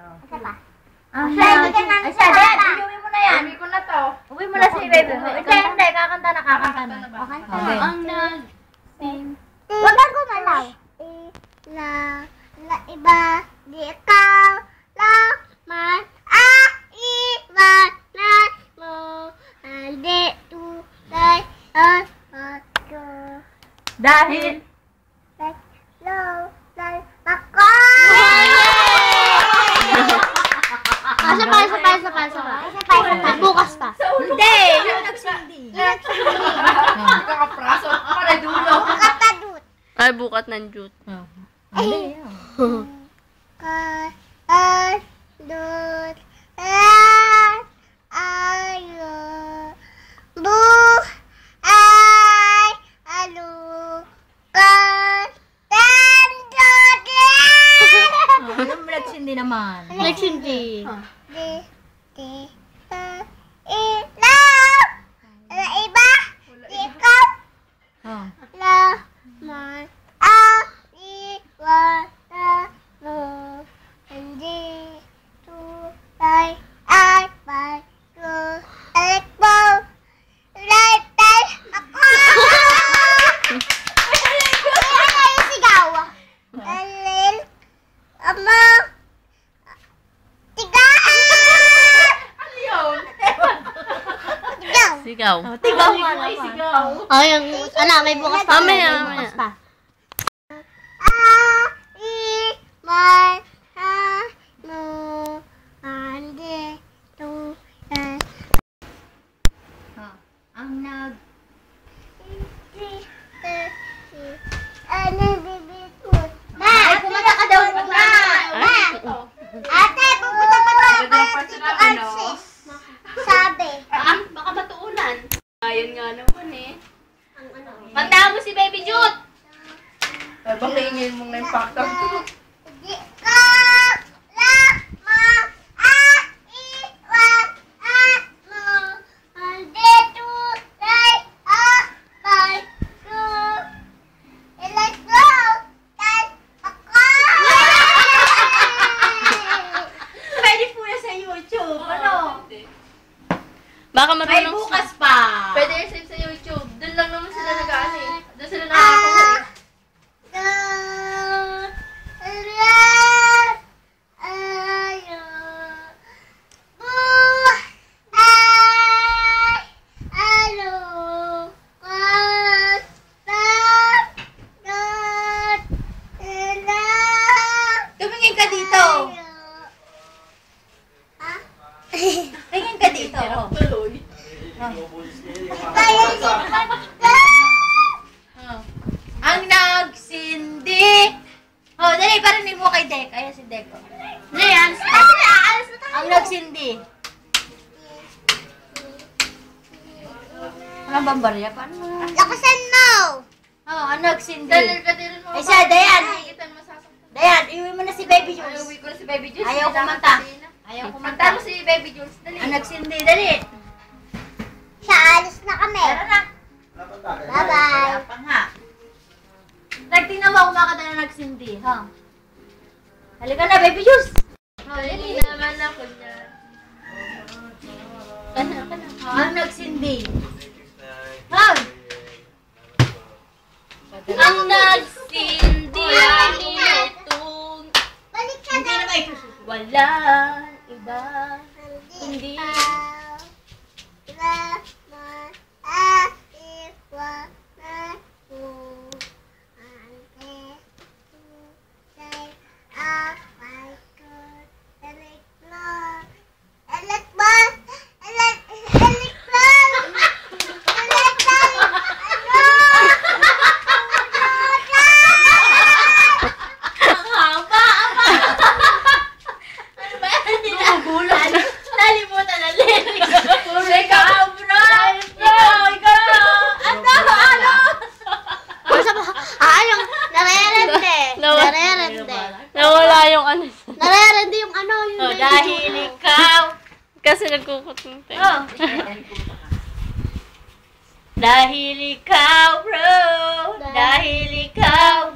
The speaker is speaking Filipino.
Isa pa. Ay, siya, Dad. Iuwi mo na yan. Uwi ko na to. Uwi mo na si baby. Hindi. Kakanta na. Okay? Ang Huwag kang gumalaw. Iba, di ikaw, laman, iwan na mo, hindi tulay, ako. Dahil. Ako! Isa pa. Bukas pa. Hindi. Yung nagsindi. Kakapraso. Para dulo. Katadut. Ay, bukat ng jute. Hindi. Katadut. Ayo. Anong nagsindi naman? Nagsindi. Iba, ikaw, laman, iwan na mo, hindi tulay, ay bago, alik mo, latay ako! Ano yung sigaw? Alil, ama, tigaan! Ano yun? Tigaw! Sigaw. Tigaw nga Ay, naman. sigaw. Oh, yung, may bukas pa. Mamaya, May mamaya. bukas pa. Iwan mo, hindi tulay. Ang nag... Ano bibig mo? Ay, kumanta ka daw muna. Ate, pupunta pa tayo Maganda kay pa Tito sila, ano? Arces. Sabi. Baka matuulan. Ayun nga naman eh. Kanta mo si Baby Jute! Ay, bang hingin mong na yung factor to. Di ka lamang iwan mo. Hindi tulay abay ko. Let's go! Tal ako! Pwede po na sa YouTube. Ano? Baka May marunong bukas pa. Pwede i-save sa YouTube. Doon lang naman sila nag-ano eh. Doon sila nakakakuha. Tumingin ka dito. Tingin ka dito. Tuloy. Ang nagsindi. Oh, dali, parinig mo kay Dek. Ayan si Dek. Dali, alis na. Ang nagsindi. Anong bambarya? Paano mo? Lakasan mo! Oh, ang nagsindi. Dahil katirin mo. Ay, siya, Dayan. Kita mo sasaktan. Dayan, iuwi mo na si Baby Ay, Jules. uwi ko na si Baby Jules. Ayaw kumanta. Ayaw kumanta. Kanta mo si Baby Jules. Dali. Ang nagsindi, dali. Siya, alis na kami. Tara na. Bye-bye. Wala pa nga. Tingnan mo kung bakit na nagsindi, ha? Halika na, Baby Jules. Dali naman ako niya. Ang nagsindi. Ha? Ang nagsindi nitong Balik ka Hindi na. na may walang iba. Hindi. Nalimutan na lyrics. Ikaw, bro! Yung narerende. Nawa- Narerende. Nawala yung ano. Narerende yung ano, yung Oh, dahil ikaw. Kasi nagkukutunti. Oh. Dahil ikaw, bro. Dahil ikaw.